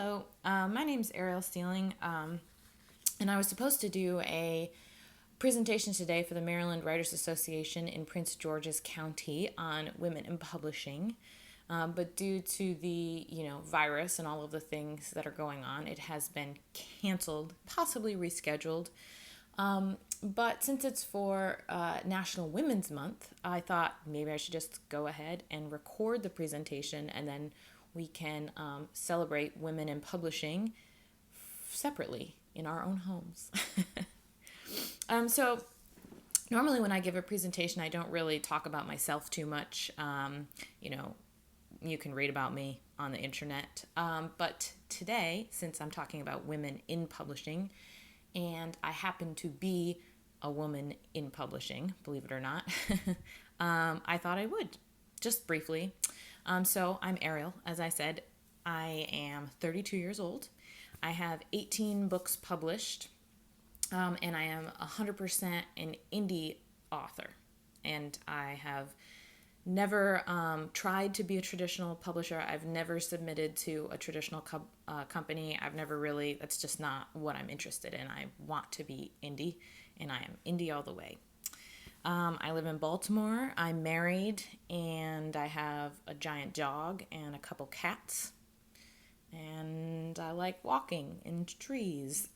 Hello, my name's Ariele Sieling, and I was supposed to do a presentation today for the Maryland Writers Association in Prince George's County on women in publishing. But due to the, virus and all of the things that are going on, it has been canceled, possibly rescheduled. But since it's for National Women's Month, I thought maybe I should just go ahead and record the presentation, and then we can celebrate women in publishing separately in our own homes. So normally when I give a presentation, I don't really talk about myself too much. You can read about me on the internet. But today, since I'm talking about women in publishing, and I happen to be a woman in publishing, believe it or not, I thought I would, just briefly. So I'm Ariel. As I said, I am 32 years old. I have 18 books published, and I am 100% an indie author. And I have never tried to be a traditional publisher. I've never submitted to a traditional company. I've never really, that's just not what I'm interested in. I want to be indie, and I am indie all the way. I live in Baltimore. I'm married, and I have a giant dog and a couple cats. And I like walking in trees.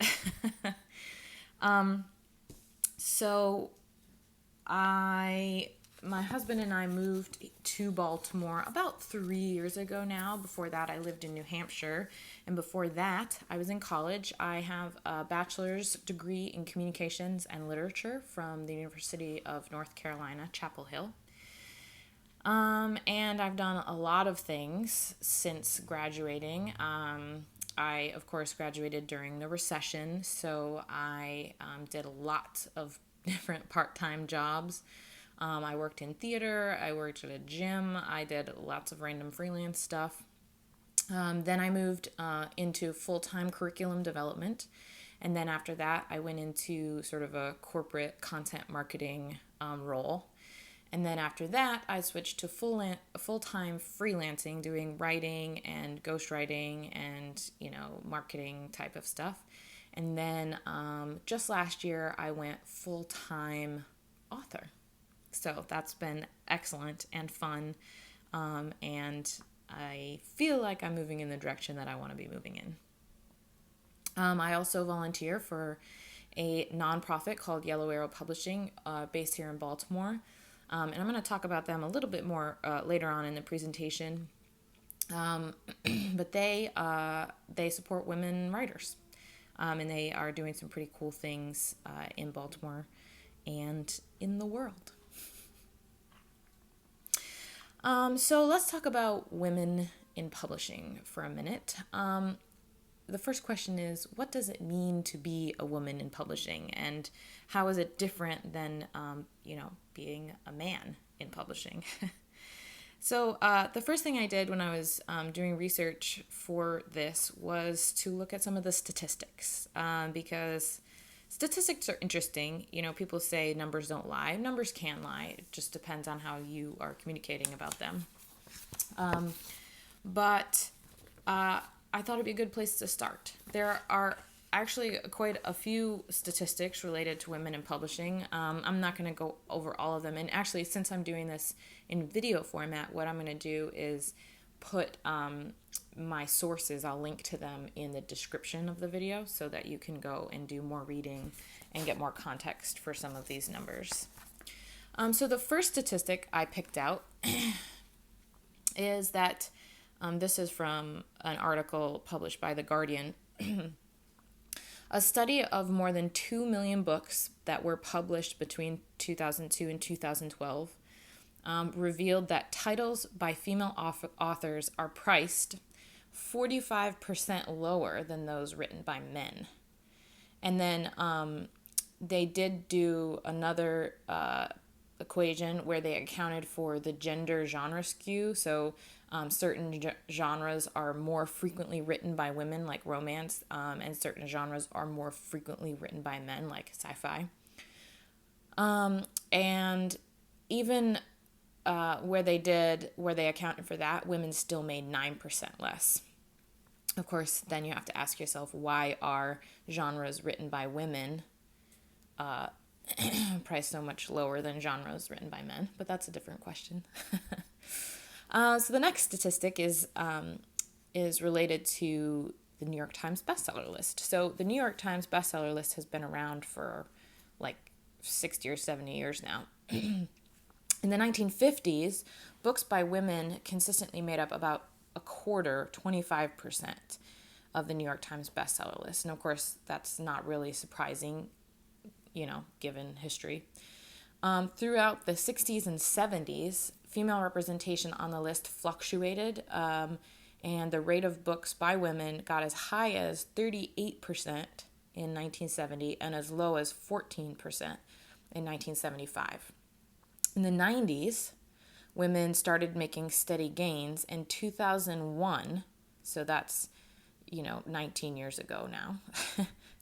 So my husband and I moved to Baltimore about 3 years ago now. Before that, I lived in New Hampshire. And before that, I was in college. I have a bachelor's degree in communications and literature from the University of North Carolina, Chapel Hill. And I've done a lot of things since graduating. I, of course, graduated during the recession, so I did a lot of different part-time jobs. I worked in theater, I worked at a gym, I did lots of random freelance stuff. Then I moved into full-time curriculum development, and then after that, I went into sort of a corporate content marketing role. And then after that, I switched to full-time freelancing, doing writing and ghostwriting and, marketing type of stuff. And then just last year, I went full-time author. So that's been excellent and fun. And I feel like I'm moving in the direction that I want to be moving in. I also volunteer for a nonprofit called Yellow Arrow Publishing, based here in Baltimore. And I'm going to talk about them a little bit more later on in the presentation. But they support women writers. And they are doing some pretty cool things in Baltimore and in the world. So let's talk about women in publishing for a minute. The first question is, what does it mean to be a woman in publishing, and how is it different than, being a man in publishing? So the first thing I did when I was doing research for this was to look at some of the statistics, because statistics are interesting. People say numbers don't lie. Numbers can lie. It just depends on how you are communicating about them. But I thought it'd be a good place to start. There are actually quite a few statistics related to women in publishing. I'm not going to go over all of them. And actually, since I'm doing this in video format, what I'm going to do is put my sources, I'll link to them in the description of the video so that you can go and do more reading and get more context for some of these numbers. So the first statistic I picked out is that this is from an article published by The Guardian. A study of more than 2 million books that were published between 2002 and 2012 revealed that titles by female authors are priced 45% lower than those written by men. And then they did do another equation where they accounted for the gender genre skew. So certain genres are more frequently written by women, like romance, and certain genres are more frequently written by men, like sci-fi. And even where they accounted for that, women still made 9% less. Of course, then you have to ask yourself, why are genres written by women priced so much lower than genres written by men? But that's a different question. So the next statistic is related to the New York Times bestseller list. So the New York Times bestseller list has been around for like 60 or 70 years now. In the 1950s, books by women consistently made up about a quarter, 25%, of the New York Times bestseller list. And of course, that's not really surprising, given history. Throughout the 60s and 70s, female representation on the list fluctuated, and the rate of books by women got as high as 38% in 1970 and as low as 14% in 1975. In the 90s, women started making steady gains. In 2001, so that's, 19 years ago now,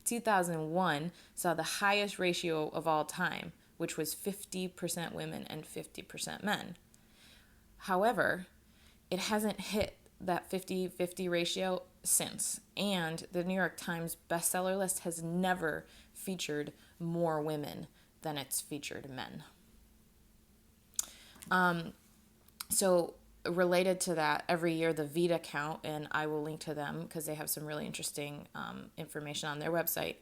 2001 saw the highest ratio of all time, which was 50% women and 50% men. However, it hasn't hit that 50-50 ratio since, and the New York Times bestseller list has never featured more women than it's featured men. So related to that, every year the Vita count, and I will link to them because they have some really interesting information on their website.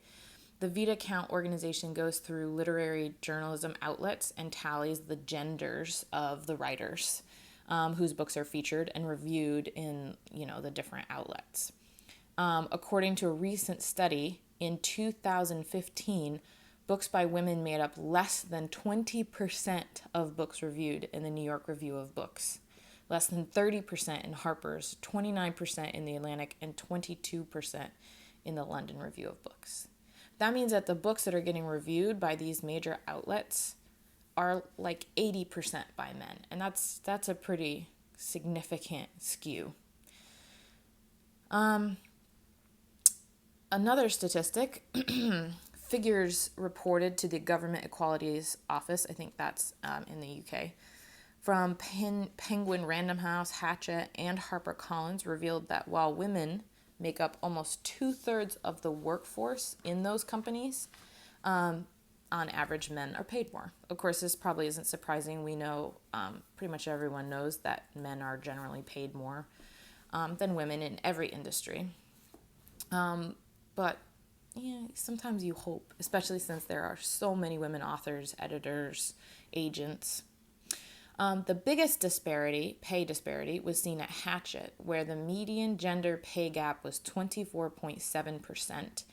The Vita count organization goes through literary journalism outlets and tallies the genders of the writers whose books are featured and reviewed in, the different outlets. According to a recent study, in 2015, books by women made up less than 20% of books reviewed in the New York Review of Books, less than 30% in Harper's, 29% in the Atlantic, and 22% in the London Review of Books. That means that the books that are getting reviewed by these major outlets are like 80% by men, and that's a pretty significant skew. Another statistic, figures reported to the Government Equalities Office, I think that's in the UK, from Penguin Random House, Hachette, and HarperCollins revealed that while women make up almost 2/3 of the workforce in those companies, on average, men are paid more. Of course, this probably isn't surprising. We know, pretty much everyone knows that men are generally paid more than women in every industry. But sometimes you hope, especially since there are so many women authors, editors, agents. The biggest pay disparity, was seen at Hachette, where the median gender pay gap was 24.7%,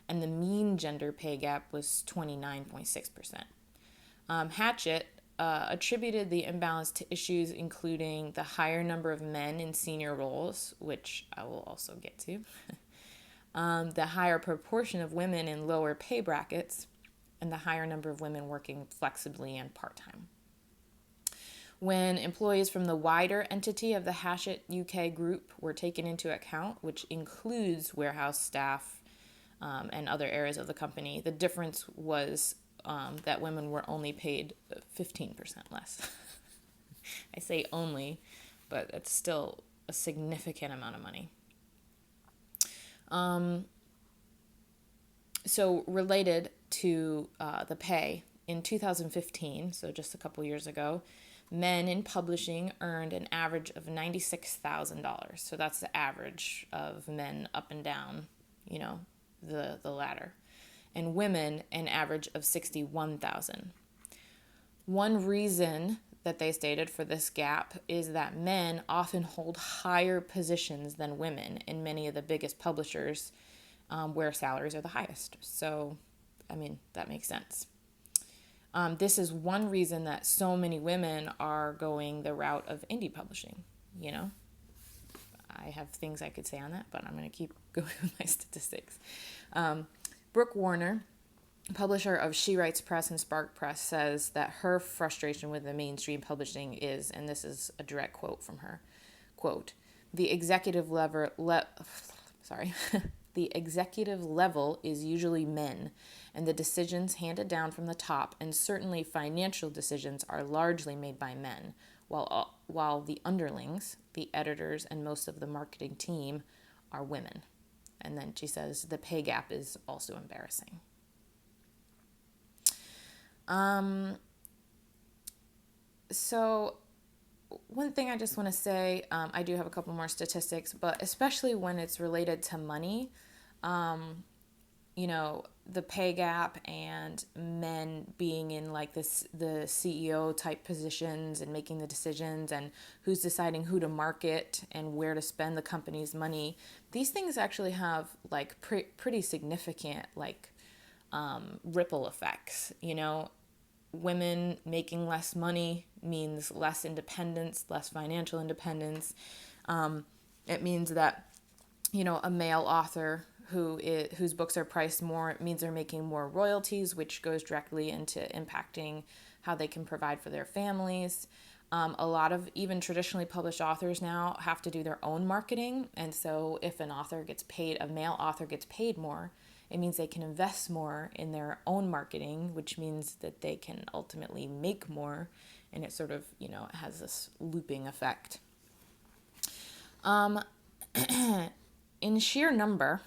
and the mean gender pay gap was 29.6%. Hachette attributed the imbalance to issues including the higher number of men in senior roles, which I will also get to, the higher proportion of women in lower pay brackets, and the higher number of women working flexibly and part-time. When employees from the wider entity of the Hachette UK group were taken into account, which includes warehouse staff and other areas of the company, the difference was that women were only paid 15% less. I say only, but it's still a significant amount of money. So related to the pay, in 2015, so just a couple years ago, men in publishing earned an average of $96,000. So that's the average of men up and down, the ladder. And women, an average of $61,000. One reason that they stated for this gap is that men often hold higher positions than women in many of the biggest publishers where salaries are the highest. So, that makes sense. This is one reason that so many women are going the route of indie publishing, I have things I could say on that, but I'm going to keep going with my statistics. Brooke Warner, publisher of She Writes Press and Spark Press, says that her frustration with the mainstream publishing is, and this is a direct quote from her, quote, the executive level is usually men, and the decisions handed down from the top, and certainly financial decisions, are largely made by men, while the underlings, the editors, and most of the marketing team are women. And then she says the pay gap is also embarrassing. So one thing I just want to say, I do have a couple more statistics, but especially when it's related to money, the pay gap and men being in like the CEO type positions and making the decisions and who's deciding who to market and where to spend the company's money. These things actually have like pretty significant ripple effects. Women making less money means less independence, less financial independence. It means that, a male author whose books are priced more, it means they're making more royalties, which goes directly into impacting how they can provide for their families. A lot of even traditionally published authors now have to do their own marketing. And so if a male author gets paid more, it means they can invest more in their own marketing, which means that they can ultimately make more. And it sort of, has this looping effect. In sheer number,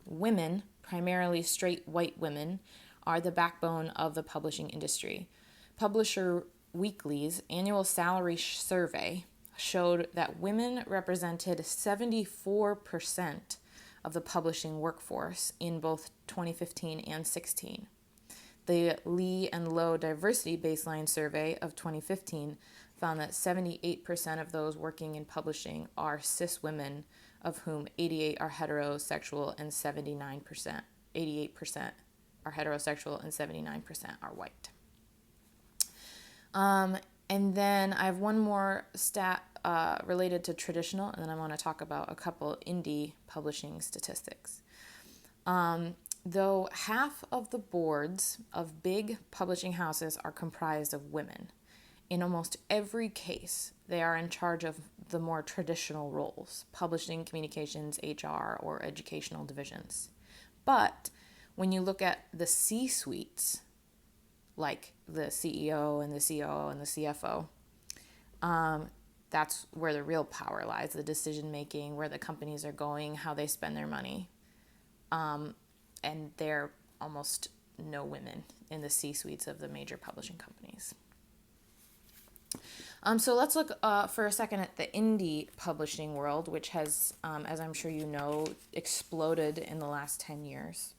women, primarily straight white women, are the backbone of the publishing industry. Publisher Weekly's annual salary survey showed that women represented 74% of the publishing workforce in both 2015 and 16. The Lee and Low Diversity Baseline Survey of 2015 found that 78% of those working in publishing are cis women, of whom 88 are heterosexual and 88% are heterosexual and 79% are white. And then I have one more stat related to traditional, and then I want to talk about a couple indie publishing statistics. Though half of the boards of big publishing houses are comprised of women, in almost every case, they are in charge of the more traditional roles, publishing, communications, HR, or educational divisions. But when you look at the C-suites, like the CEO and the COO and the CFO, that's where the real power lies, the decision making, where the companies are going, how they spend their money. And there are almost no women in the C-suites of the major publishing companies. So let's look for a second at the indie publishing world, which has, as I'm sure you know, exploded in the last 10 years.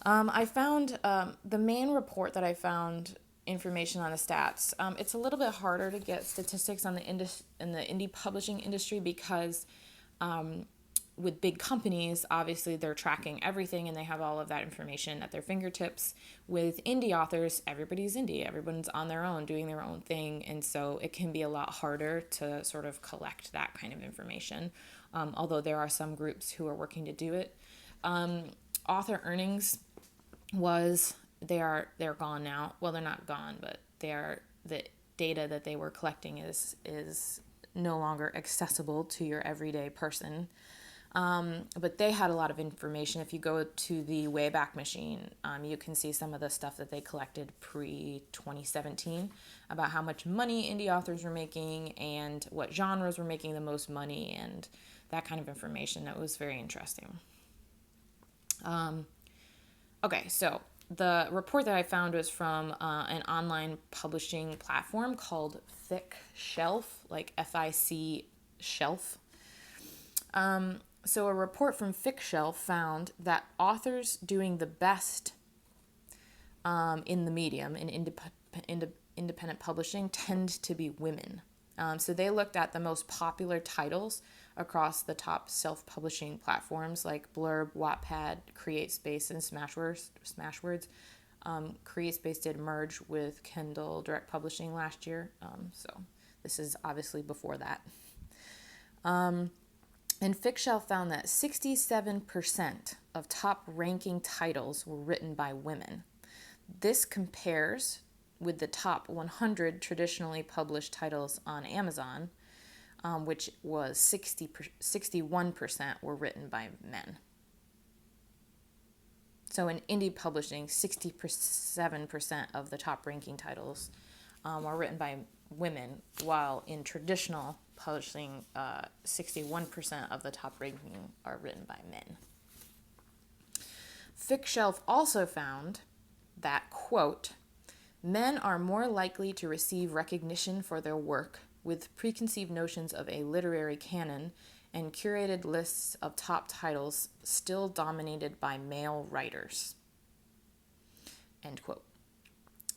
I found the main report that I found information on the stats. It's a little bit harder to get statistics on in the indie publishing industry because with big companies, obviously they're tracking everything and they have all of that information at their fingertips. With indie authors, everybody's indie. Everyone's on their own, doing their own thing. And so it can be a lot harder to sort of collect that kind of information, although there are some groups who are working to do it. Author earnings they're gone now. Well, they're not gone, but the data that they were collecting is no longer accessible to your everyday person. But they had a lot of information. If you go to the Wayback Machine, you can see some of the stuff that they collected pre-2017 about how much money indie authors were making and what genres were making the most money and that kind of information. That was very interesting. Okay, so the report that I found was from an online publishing platform called Thick Shelf, like FIC Shelf. So a report from Thick Shelf found that authors doing the best in the medium, in independent publishing, tend to be women. So they looked at the most popular titles across the top self-publishing platforms like Blurb, Wattpad, CreateSpace, and Smashwords. CreateSpace did merge with Kindle Direct Publishing last year, so this is obviously before that. And Ficshell found that 67% of top-ranking titles were written by women. This compares with the top 100 traditionally published titles on Amazon, which was 61% were written by men. So in indie publishing, 67% of the top ranking titles were written by women, while in traditional publishing 61% of the top ranking are written by men. FicShelf also found that, quote, men are more likely to receive recognition for their work with preconceived notions of a literary canon and curated lists of top titles still dominated by male writers, end quote.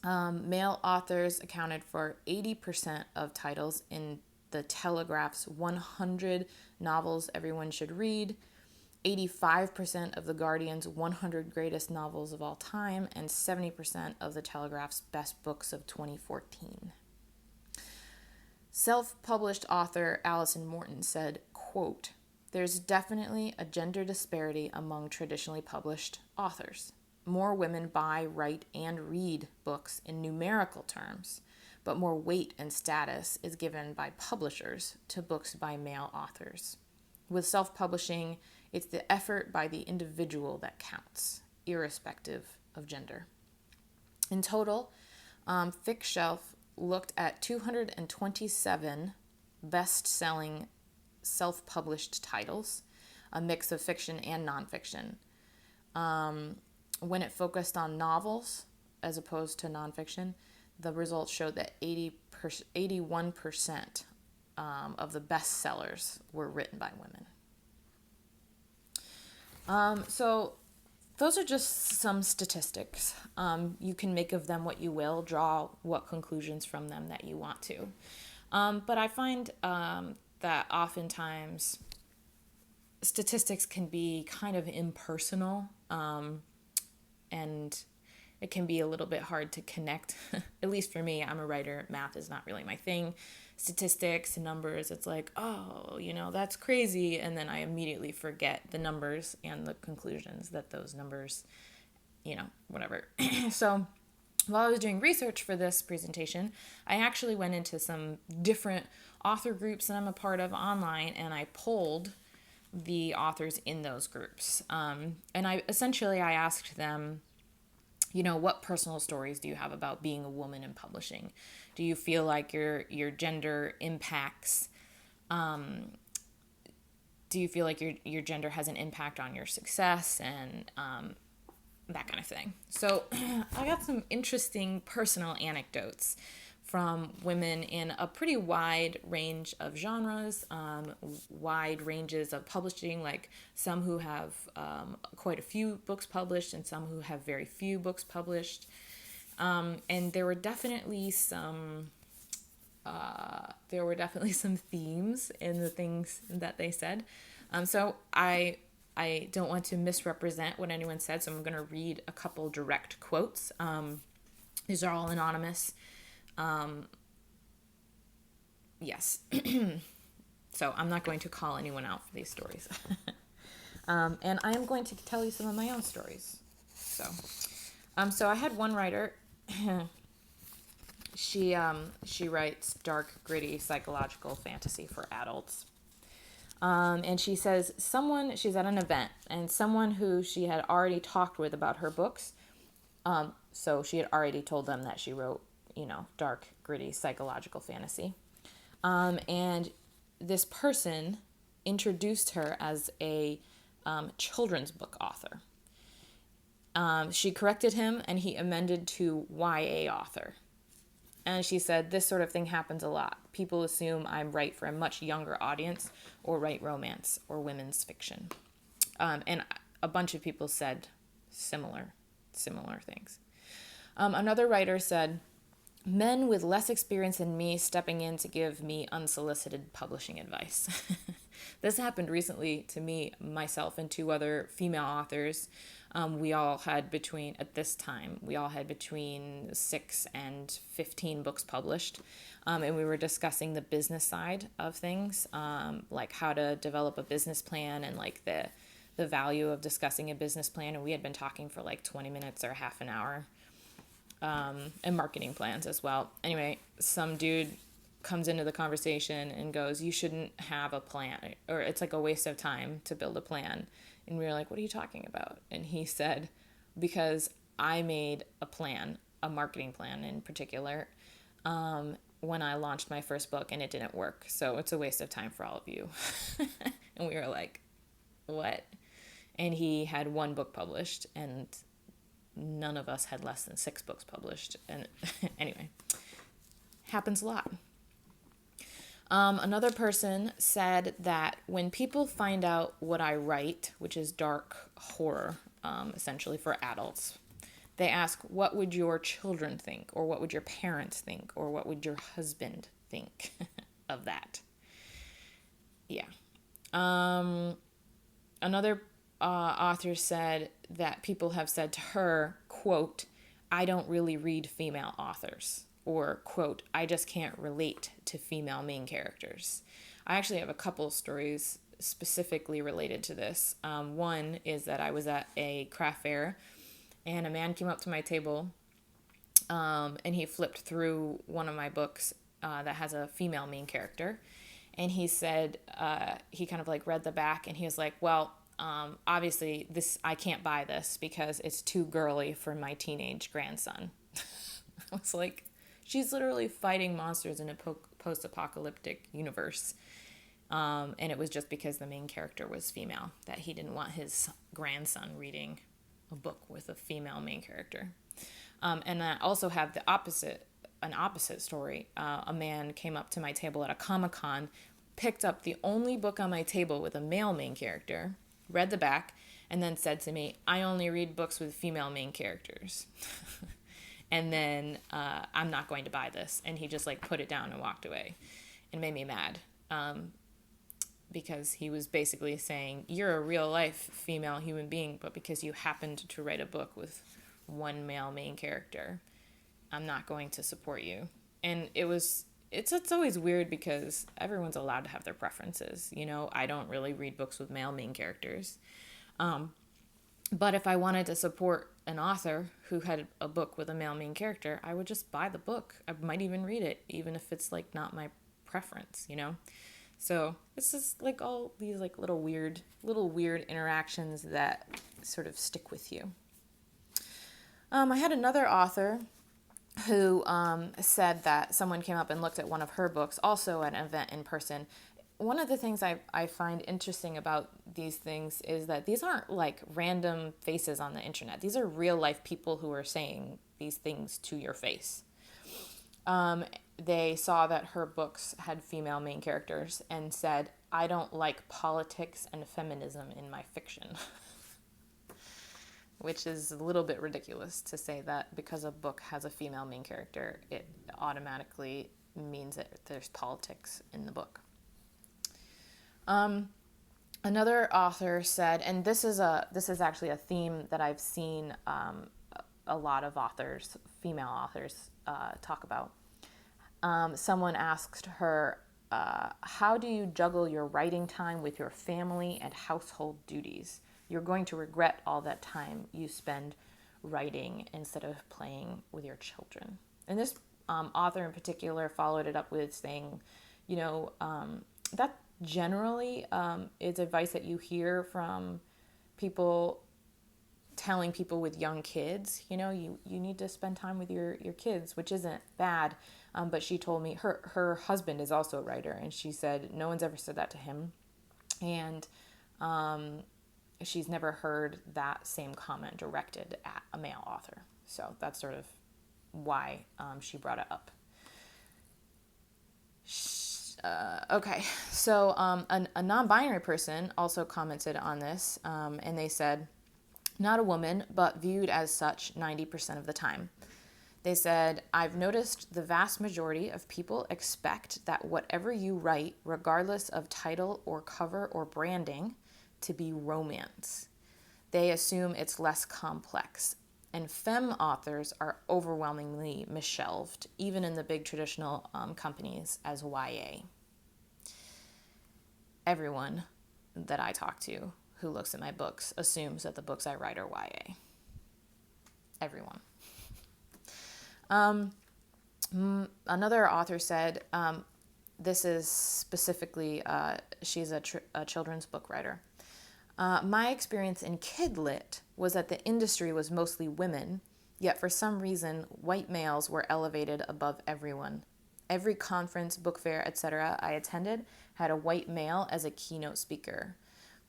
Male authors accounted for 80% of titles in the Telegraph's 100 novels everyone should read, 85% of the Guardian's 100 greatest novels of all time, and 70% of the Telegraph's best books of 2014. Self-published author Alison Morton said, quote, there's definitely a gender disparity among traditionally published authors. More women buy, write, and read books in numerical terms, but more weight and status is given by publishers to books by male authors. With self-publishing, it's the effort by the individual that counts, irrespective of gender. In total, FicShelf looked at 227 best-selling self-published titles, a mix of fiction and nonfiction. When it focused on novels as opposed to nonfiction, the results showed that 81% of the bestsellers were written by women. So those are just some statistics. You can make of them what you will, draw what conclusions from them that you want to. But I find that oftentimes statistics can be kind of impersonal, and it can be a little bit hard to connect. At least for me, I'm a writer. Math is not really my thing. Statistics and numbers, it's like, oh, that's crazy. And then I immediately forget the numbers and the conclusions that those numbers, whatever. So while I was doing research for this presentation, I actually went into some different author groups that I'm a part of online, and I polled the authors in those groups. And I asked them, what personal stories do you have about being a woman in publishing? Do you feel like your gender impacts, do you feel like your gender has an impact on your success and that kind of thing? So I got some interesting personal anecdotes from women in a pretty wide range of genres, wide ranges of publishing, like some who have quite a few books published and some who have very few books published. And there were definitely some themes in the things that they said. So I don't want to misrepresent what anyone said, so I'm going to read a couple direct quotes. These are all anonymous. Yes. So I'm not going to call anyone out for these stories. And I am going to tell you some of my own stories. So I had one writer. She writes dark, gritty, psychological fantasy for adults. And she says she's at an event, and someone who she had already talked with about her books, so she had already told them that she wrote, dark, gritty, psychological fantasy. And this person introduced her as a children's book author. She corrected him, and he amended to YA author. And she said, this sort of thing happens a lot. People assume I write for a much younger audience or write romance or women's fiction. And a bunch of people said similar things. Another writer said, men with less experience than me stepping in to give me unsolicited publishing advice. This happened recently to me, myself, and two other female authors. We all had between 6 and 15 books published. And we were discussing the business side of things, like how to develop a business plan and like the value of discussing a business plan. And we had been talking for like 20 minutes or half an hour. And marketing plans as well. Anyway, some dude comes into the conversation and goes, you shouldn't have a plan, or it's like a waste of time to build a plan. And we were like, what are you talking about? And he said, because I made a plan, a marketing plan in particular, when I launched my first book and it didn't work. So it's a waste of time for all of you. And we were like, what? And he had one book published, and none of us had less than 6 books published. And anyway, happens a lot. Another person said that when people find out what I write, which is dark horror, essentially for adults, they ask, what would your children think? Or what would your parents think? Or what would your husband think of that? Yeah. Another author said that people have said to her, quote, I don't really read female authors. Or, quote, I just can't relate to female main characters. I actually have a couple stories specifically related to this. One is that I was at a craft fair, and a man came up to my table, and he flipped through one of my books that has a female main character. And he said, he kind of like read the back, and he was like, well, obviously I can't buy this because it's too girly for my teenage grandson. I was like, she's literally fighting monsters in a post-apocalyptic universe. And it was just because the main character was female that he didn't want his grandson reading a book with a female main character. And I also have an opposite story. A man came up to my table at a Comic-Con, picked up the only book on my table with a male main character, read the back, and then said to me, I only read books with female main characters. And then I'm not going to buy this. And he just like put it down and walked away. It made me mad. Because he was basically saying, you're a real life female human being, but because you happened to write a book with one male main character, I'm not going to support you. And it's always weird because everyone's allowed to have their preferences. You know, I don't really read books with male main characters. But if I wanted to support an author who had a book with a male main character, I would just buy the book. I might even read it, even if it's like not my preference, you know? So it's just like all these like little weird interactions that sort of stick with you. I had another author who said that someone came up and looked at one of her books, also at an event in person. One of the things I find interesting about these things is that these aren't like random faces on the internet. These are real life people who are saying these things to your face. They saw that her books had female main characters and said, I don't like politics and feminism in my fiction. Which is a little bit ridiculous to say that because a book has a female main character, it automatically means that there's politics in the book. Another author said, and this is actually a theme that I've seen a lot of authors, female authors, talk about. Someone asked her, how do you juggle your writing time with your family and household duties? You're going to regret all that time you spend writing instead of playing with your children. And this author in particular followed it up with saying, you know, that generally is advice that you hear from people telling people with young kids, you know, you need to spend time with your kids, which isn't bad. But she told me her husband is also a writer, and she said no one's ever said that to him. And she's never heard that same comment directed at a male author. So that's sort of why she brought it up. Okay, so a non-binary person also commented on this, and they said, not a woman, but viewed as such 90% of the time. They said, I've noticed the vast majority of people expect that whatever you write, regardless of title or cover or branding, to be romance. They assume it's less complex. And femme authors are overwhelmingly misshelved, even in the big traditional companies, as YA. Everyone that I talk to who looks at my books assumes that the books I write are YA. Everyone. Another author said, this is specifically, she's a children's book writer. My experience in kid lit was that the industry was mostly women, yet for some reason, white males were elevated above everyone Every conference, book fair, etc. I attended had a white male as a keynote speaker.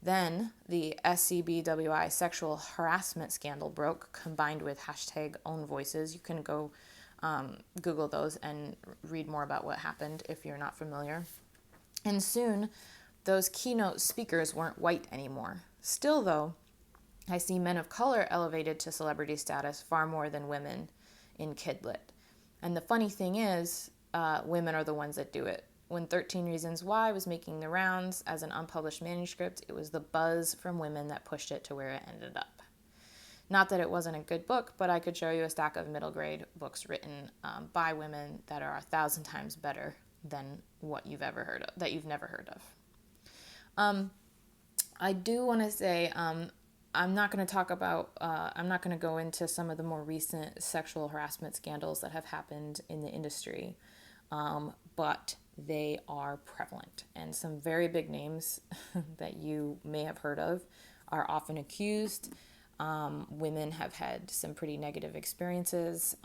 Then the SCBWI sexual harassment scandal broke, combined with hashtag own voices. You can go Google those and read more about what happened if you're not familiar. And soon, those keynote speakers weren't white anymore. Still, though, I see men of color elevated to celebrity status far more than women in kidlit. And the funny thing is, women are the ones that do it. When 13 Reasons Why was making the rounds as an unpublished manuscript, it was the buzz from women that pushed it to where it ended up. Not that it wasn't a good book, but I could show you a stack of middle grade books written by women that are 1,000 times better than what you've ever heard of, that you've never heard of. I do want to say, I'm not going to talk about, I'm not going to go into some of the more recent sexual harassment scandals that have happened in the industry, but they are prevalent. And some very big names that you may have heard of are often accused. Women have had some pretty negative experiences.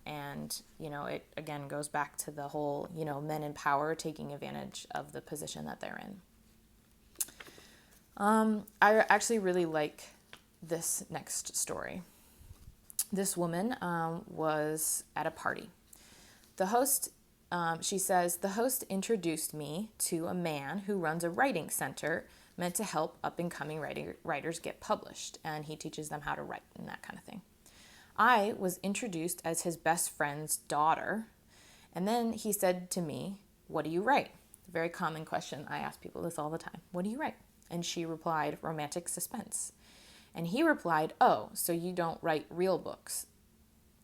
And, it again goes back to the whole, men in power taking advantage of the position that they're in. I actually really like this next story. This woman was at a party. The host, she says, the host introduced me to a man who runs a writing center meant to help up-and-coming writers get published, and he teaches them how to write and that kind of thing. I was introduced as his best friend's daughter, and then he said to me, "What do you write?" A very common question. I ask people this all the time. What do you write? And she replied, romantic suspense. And he replied, "Oh, so you don't write real books.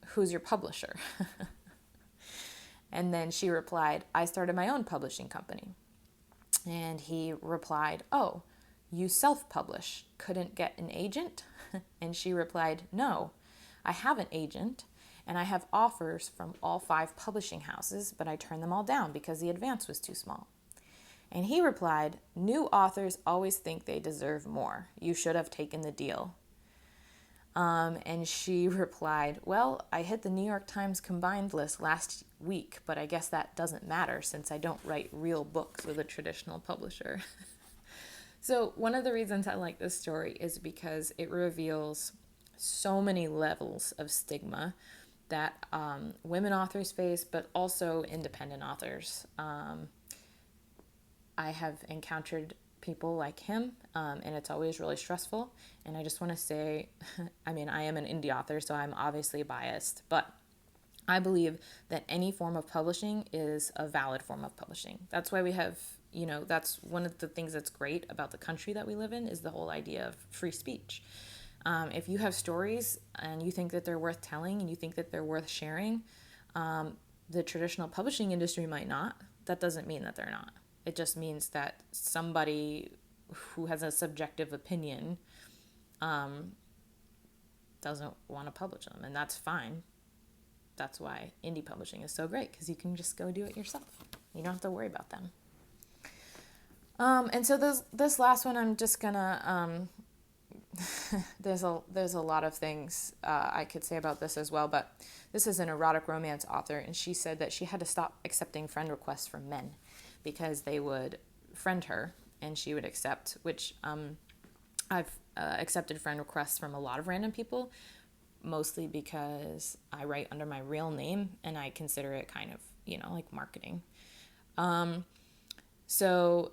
Who's your publisher?" And then she replied, "I started my own publishing company." And he replied, "Oh, you self-publish. Couldn't get an agent?" And she replied, "No, I have an agent, and I have offers from all 5 publishing houses, but I turned them all down because the advance was too small." And he replied, "New authors always think they deserve more. You should have taken the deal." And she replied, "Well, I hit the New York Times combined list last week, but I guess that doesn't matter since I don't write real books with a traditional publisher." So one of the reasons I like this story is because it reveals so many levels of stigma that women authors face, but also independent authors. I have encountered people like him, and it's always really stressful. And I just want to say, I am an indie author, so I'm obviously biased, but I believe that any form of publishing is a valid form of publishing. That's why we have, that's one of the things that's great about the country that we live in is the whole idea of free speech. If you have stories and you think that they're worth telling and you think that they're worth sharing, the traditional publishing industry might not. That doesn't mean that they're not. It just means that somebody who has a subjective opinion doesn't want to publish them, and that's fine. That's why indie publishing is so great, because you can just go do it yourself. You don't have to worry about them. And so this last one, I'm just gonna there's a lot of things I could say about this as well, but this is an erotic romance author, and she said that she had to stop accepting friend requests from men because they would friend her and she would accept, which I've accepted friend requests from a lot of random people, mostly because I write under my real name and I consider it kind of, like marketing. So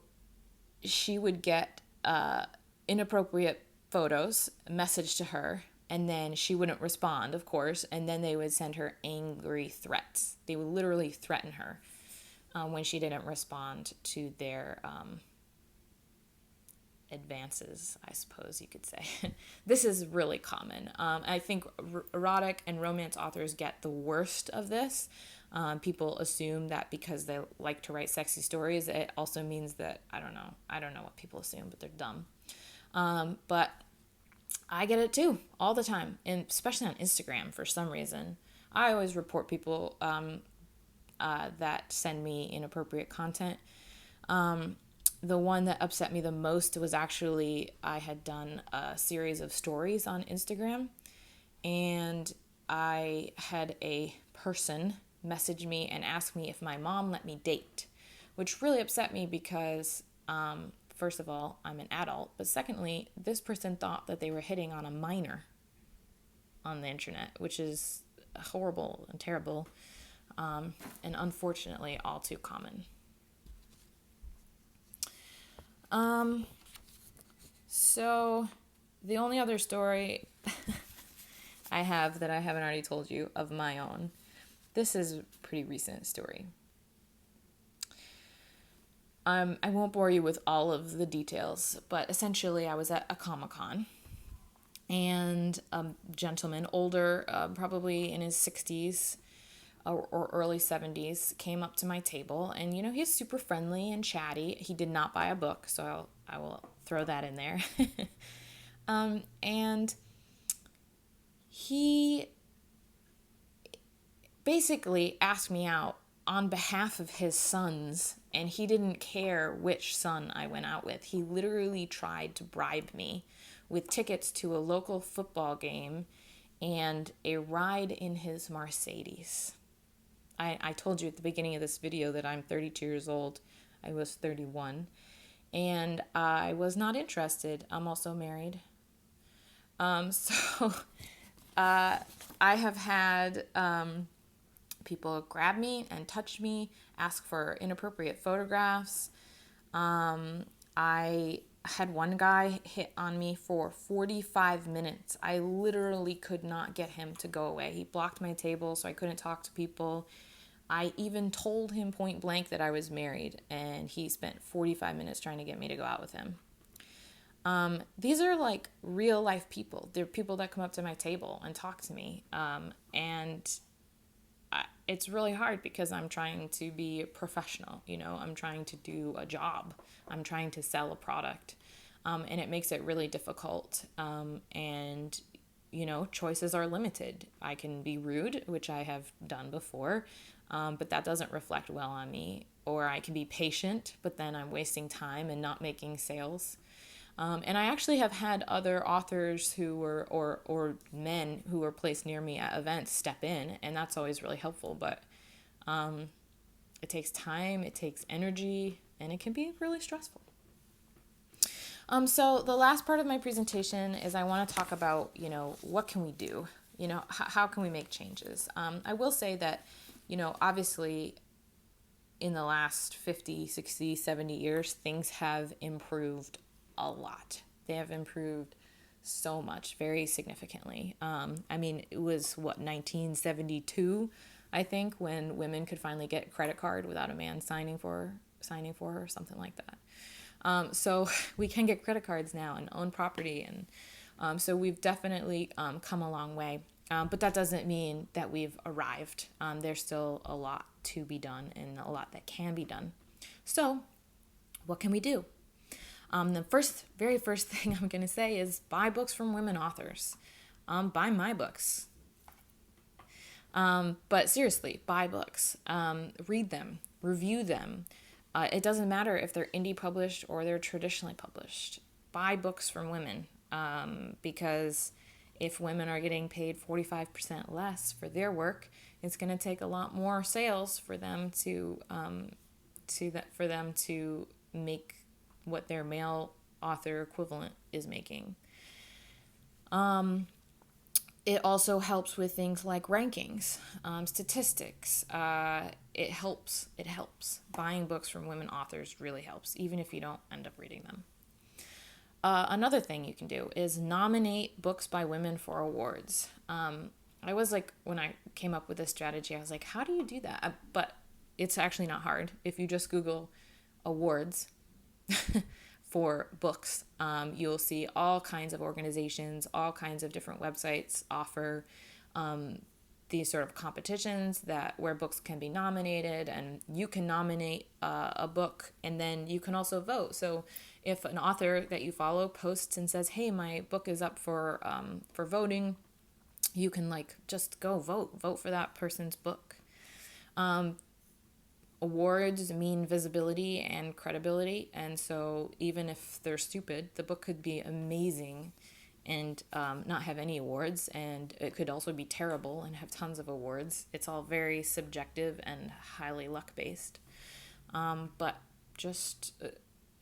she would get inappropriate photos messaged to her, and then she wouldn't respond, of course, and then they would send her angry threats. They would literally threaten her when she didn't respond to their advances, I suppose you could say. This is really common. I think erotic and romance authors get the worst of this. People assume that because they like to write sexy stories, it also means that, I don't know what people assume, but they're dumb. But I get it too, all the time, and especially on Instagram for some reason. I always report people that send me inappropriate content. The one that upset me the most was actually, I had done a series of stories on Instagram, and I had a person message me and ask me if my mom let me date, which really upset me because, first of all, I'm an adult, but secondly, this person thought that they were hitting on a minor on the internet, which is horrible and terrible, and unfortunately all too common. So the only other story I have that I haven't already told you of my own, this is a pretty recent story. I won't bore you with all of the details, but essentially I was at a Comic-Con, and a gentleman, older, probably in his 60s or early 70s, came up to my table, and he's super friendly and chatty. He did not buy a book, so I will throw that in there. And he basically asked me out on behalf of his sons, and he didn't care which son I went out with. He literally tried to bribe me with tickets to a local football game and a ride in his Mercedes. I told you at the beginning of this video that I'm 32 years old. I was 31, and I was not interested. I'm also married. So I have had people grab me and touch me, ask for inappropriate photographs. I had one guy hit on me for 45 minutes. I literally could not get him to go away. He blocked my table so I couldn't talk to people. I even told him point blank that I was married, and he spent 45 minutes trying to get me to go out with him. These are like real life people. They're people that come up to my table and talk to me. It's really hard because I'm trying to be professional. I'm trying to do a job. I'm trying to sell a product. And it makes it really difficult. And choices are limited. I can be rude, which I have done before, but that doesn't reflect well on me. Or I can be patient, but then I'm wasting time and not making sales. And I actually have had other authors who were, or men who were placed near me at events step in, and that's always really helpful. But it takes time, it takes energy, and it can be really stressful. So the last part of my presentation is I want to talk about, what can we do? How can we make changes? I will say that, obviously in the last 50, 60, 70 years, things have improved a lot. They have improved so much, very significantly. It was 1972, I think, when women could finally get a credit card without a man signing for her, something like that. So we can get credit cards now and own property, and so we've definitely come a long way. But that doesn't mean that we've arrived. There's still a lot to be done and a lot that can be done. So what can we do? The very first thing I'm going to say is buy books from women authors. Buy my books. But seriously, buy books. Read them. Review them. It doesn't matter if they're indie published or they're traditionally published. Buy books from women, because if women are getting paid 45% less for their work, it's going to take a lot more sales for them to make what their male author equivalent is making. It also helps with things like rankings, statistics. It helps. Buying books from women authors really helps, even if you don't end up reading them. Another thing you can do is nominate books by women for awards. I was like, when I came up with this strategy, I was like, how do you do that? But it's actually not hard. If you just Google awards for books, you'll see all kinds of organizations, all kinds of different websites offer these sort of competitions where books can be nominated, and you can nominate a book, and then you can also vote. So if an author that you follow posts and says, hey, my book is up for voting, you can just go vote for that person's book. Awards mean visibility and credibility, and so even if they're stupid, the book could be amazing, and not have any awards, and it could also be terrible and have tons of awards. It's all very subjective and highly luck based. But just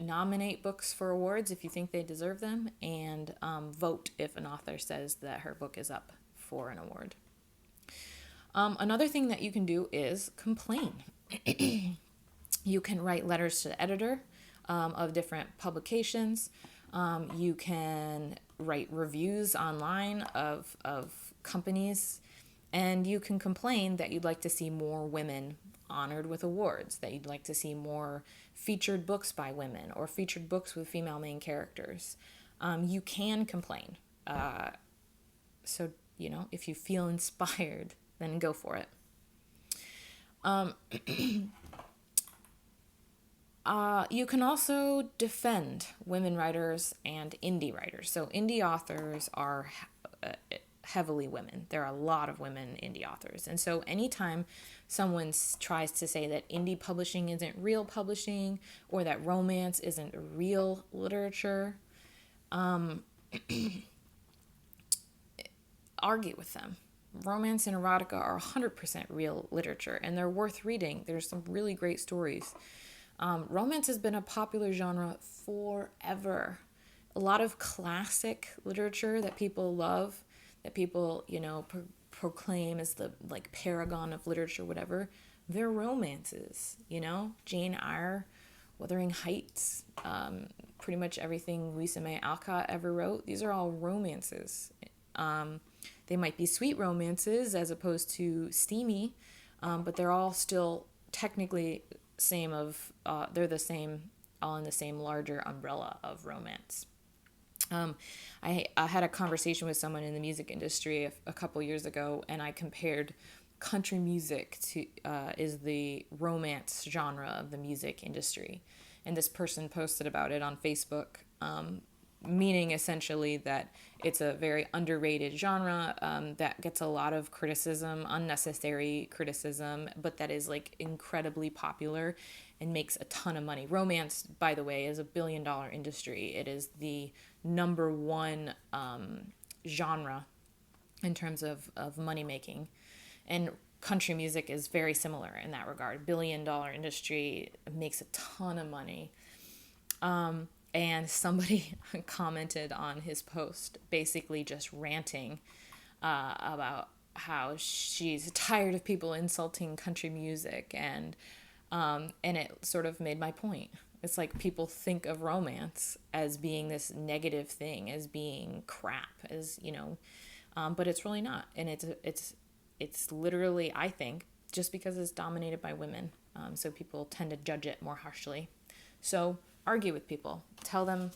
nominate books for awards if you think they deserve them, and vote if an author says that her book is up for an award. Another thing that you can do is complain. You can write letters to the editor of different publications. You can write reviews online of companies, and you can complain that you'd like to see more women honored with awards, that you'd like to see more featured books by women or featured books with female main characters. You can complain. So, if you feel inspired, then go for it. You can also defend women writers and indie writers. So indie authors are heavily women. There are a lot of women indie authors. And so anytime someone tries to say that indie publishing isn't real publishing, or that romance isn't real literature, argue with them. Romance and erotica are 100% real literature, and they're worth reading. There's some really great stories. Romance has been a popular genre forever. A lot of classic literature that people love, that people, proclaim as the paragon of literature, whatever, they're romances. Jane Eyre, Wuthering Heights, pretty much everything Louisa May Alcott ever wrote. These are all romances. They might be sweet romances as opposed to steamy, but they're all still technically they're the same, all in the same larger umbrella of romance. I had a conversation with someone in the music industry a couple years ago, and I compared country music to is the romance genre of the music industry. And this person posted about it on Facebook, meaning essentially that it's a very underrated genre that gets a lot of criticism, unnecessary criticism, but that is incredibly popular and makes a ton of money. Romance, by the way, is $1 billion industry. It is the number one genre in terms of money making. And country music is very similar in that regard. $1 billion industry, makes a ton of money. And somebody commented on his post, basically just ranting about how she's tired of people insulting country music, and it sort of made my point. It's like people think of romance as being this negative thing, as being crap, but it's really not, and it's literally, I think, just because it's dominated by women, so people tend to judge it more harshly. So argue with people. Tell them,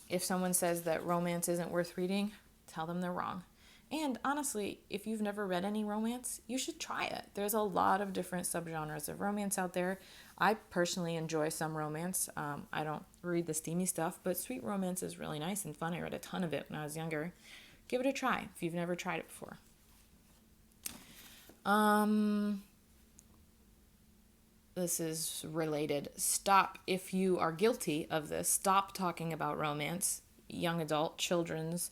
if someone says that romance isn't worth reading, tell them they're wrong. And honestly, if you've never read any romance, you should try it. There's a lot of different subgenres of romance out there. I personally enjoy some romance. I don't read the steamy stuff, but sweet romance is really nice and fun. I read a ton of it when I was younger. Give it a try if you've never tried it before. This is related. Stop, if you are guilty of this, stop talking about romance, young adult, children's,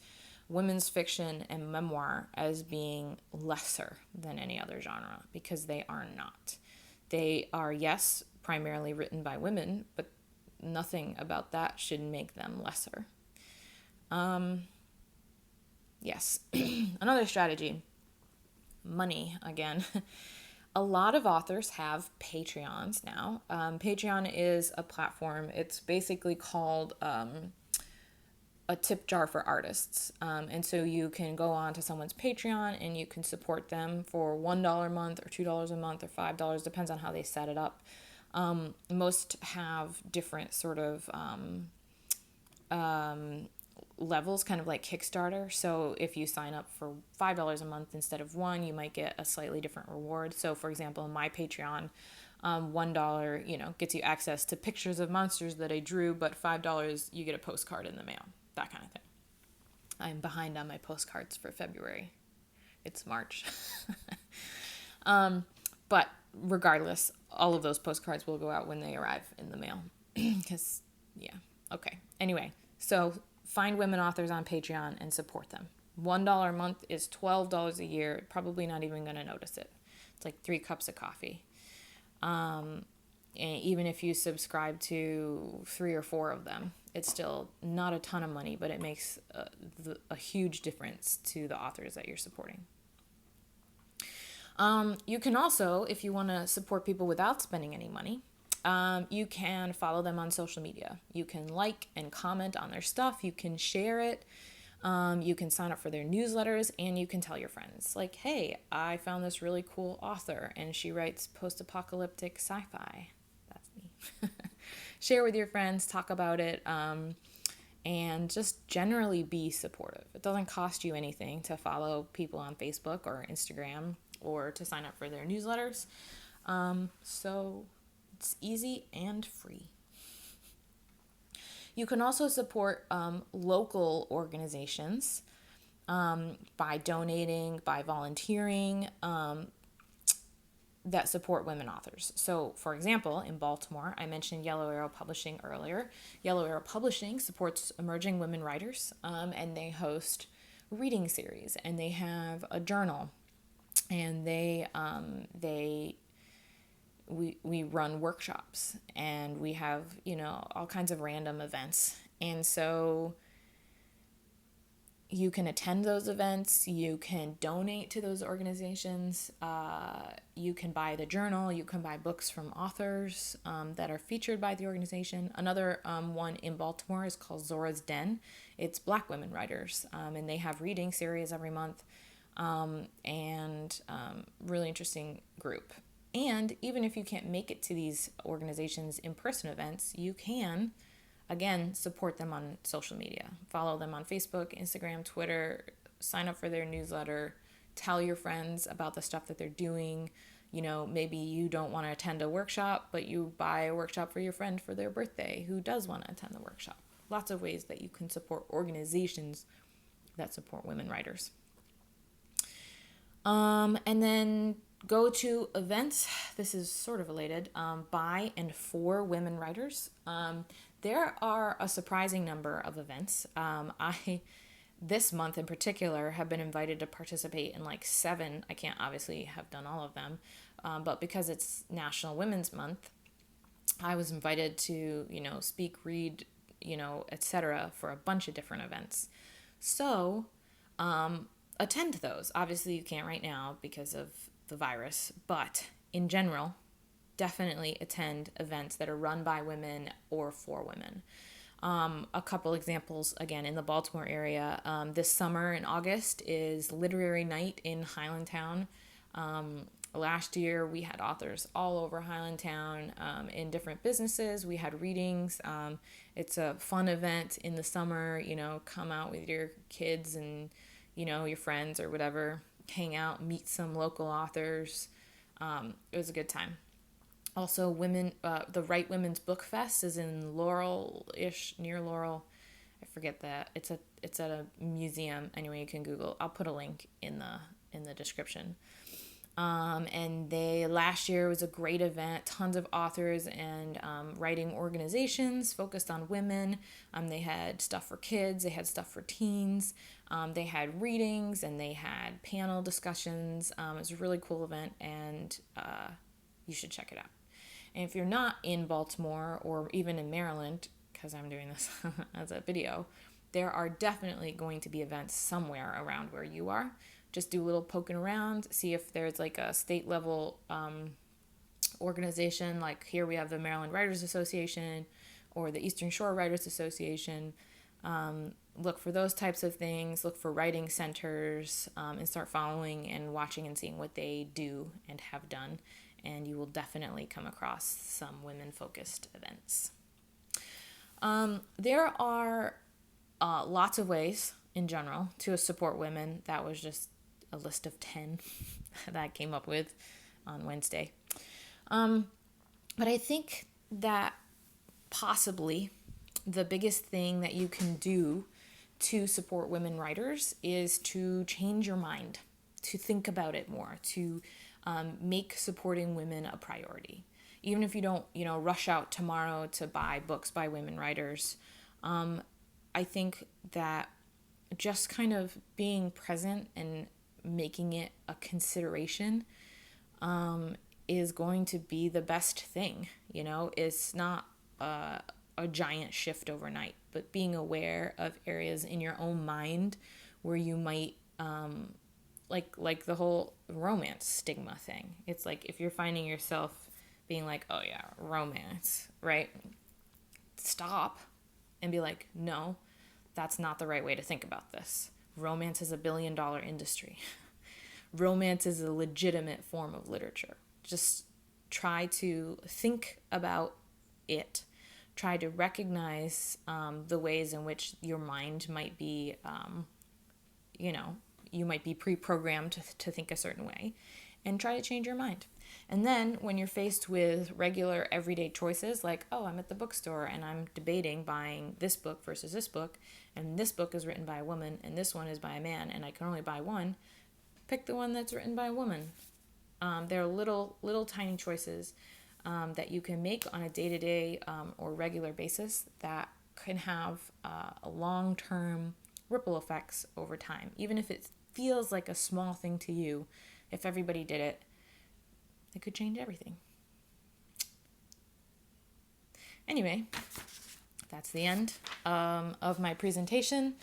women's fiction, and memoir as being lesser than any other genre, because they are not. They are, yes, primarily written by women, but nothing about that should make them lesser. Yes. Another strategy. Money, again. A lot of authors have Patreons now. Patreon is a platform. It's basically called a tip jar for artists. And so you can go on to someone's Patreon and you can support them for $1 a month or $2 a month or $5, depends on how they set it up. Most have different sort of levels, kind of like Kickstarter. So if you sign up for $5 a month instead of $1, you might get a slightly different reward. So for example, in my Patreon, $1, gets you access to pictures of monsters that I drew, but $5, you get a postcard in the mail, that kind of thing. I'm behind on my postcards for February. It's March. But regardless, all of those postcards will go out when they arrive in the mail. Because, yeah. Okay. Anyway, so find women authors on Patreon and support them. $1 a month is $12 a year. Probably not even going to notice it. It's like 3 cups of coffee. And even if you subscribe to 3 or 4 of them, it's still not a ton of money, but it makes a huge difference to the authors that you're supporting. You can also, if you want to support people without spending any money, you can follow them on social media. You can like and comment on their stuff. You can share it. You can sign up for their newsletters, and you can tell your friends, like, hey, I found this really cool author and she writes post-apocalyptic sci-fi. That's me. Share with your friends, talk about it, and just generally be supportive. It doesn't cost you anything to follow people on Facebook or Instagram or to sign up for their newsletters. So it's easy and free. You can also support local organizations by donating, by volunteering, that support women authors. So, for example, in Baltimore, I mentioned Yellow Arrow Publishing earlier. Yellow Arrow Publishing supports emerging women writers, and they host reading series, and they have a journal, and we run workshops, and we have, all kinds of random events. And so you can attend those events, you can donate to those organizations, you can buy the journal, you can buy books from authors that are featured by the organization. Another one in Baltimore is called Zora's Den. It's Black women writers, and they have reading series every month, and really interesting group. And even if you can't make it to these organizations' in-person events, you can, again, support them on social media. Follow them on Facebook, Instagram, Twitter, sign up for their newsletter, tell your friends about the stuff that they're doing. Maybe you don't want to attend a workshop, but you buy a workshop for your friend for their birthday who does want to attend the workshop. Lots of ways that you can support organizations that support women writers. And then go to events. This is sort of related, by and for women writers. There are a surprising number of events. I, this month in particular, have been invited to participate in like 7. I can't obviously have done all of them, but because it's National Women's Month, I was invited to, speak, read, etc. for a bunch of different events. So, attend those. Obviously, you can't right now because of the virus, but in general, definitely attend events that are run by women or for women. A couple examples, again, in the Baltimore area. This summer in August is Literary Night in Highlandtown. Last year, we had authors all over Highlandtown in different businesses. We had readings. It's a fun event in the summer. Come out with your kids and, your friends or whatever. Hang out, meet some local authors. It was a good time. Also, the Right Women's Book Fest is in Laurel-ish, near Laurel. I forget that. It's at a museum. Anyway, you can Google. I'll put a link in the description. And last year was a great event. Tons of authors and writing organizations focused on women. They had stuff for kids. They had stuff for teens. They had readings and they had panel discussions. It was a really cool event, and you should check it out. And if you're not in Baltimore or even in Maryland, because I'm doing this as a video, there are definitely going to be events somewhere around where you are. Just do a little poking around, see if there's like a state level organization. Like here we have the Maryland Writers Association or the Eastern Shore Writers Association. Look for those types of things. Look for writing centers and start following and watching and seeing what they do and have done. And you will definitely come across some women-focused events. There are lots of ways in general to support women. That was just a list of 10 that I came up with on Wednesday. But I think that possibly the biggest thing that you can do to support women writers is to change your mind, to think about it more, to make supporting women a priority. Even if you don't, rush out tomorrow to buy books by women writers, I think that just kind of being present and making it a consideration is going to be the best thing. You know, it's not a giant shift overnight, but being aware of areas in your own mind where you might like the whole romance stigma thing. It's like if you're finding yourself being like, oh yeah, romance, right? Stop and be like, no, that's not the right way to think about this. Romance is a billion-dollar industry. Romance is a legitimate form of literature. Just try to think about it. Try to recognize the ways in which your mind might be, you might be pre-programmed to think a certain way, and try to change your mind. And then when you're faced with regular everyday choices like, oh, I'm at the bookstore and I'm debating buying this book versus this book, and this book is written by a woman and this one is by a man and I can only buy one, pick the one that's written by a woman. There are little tiny choices that you can make on a day-to-day or regular basis that can have a long-term ripple effects over time. Even if it feels like a small thing to you, if everybody did it, it could change everything. Anyway, that's the end of my presentation.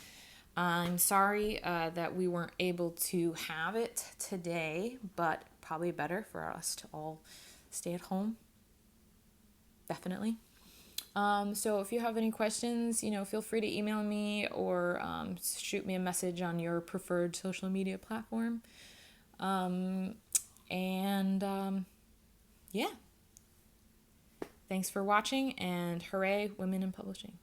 I'm sorry that we weren't able to have it today, but probably better for us to all stay at home. Definitely. So if you have any questions, feel free to email me or shoot me a message on your preferred social media platform. Yeah. Thanks for watching, and hooray, women in publishing.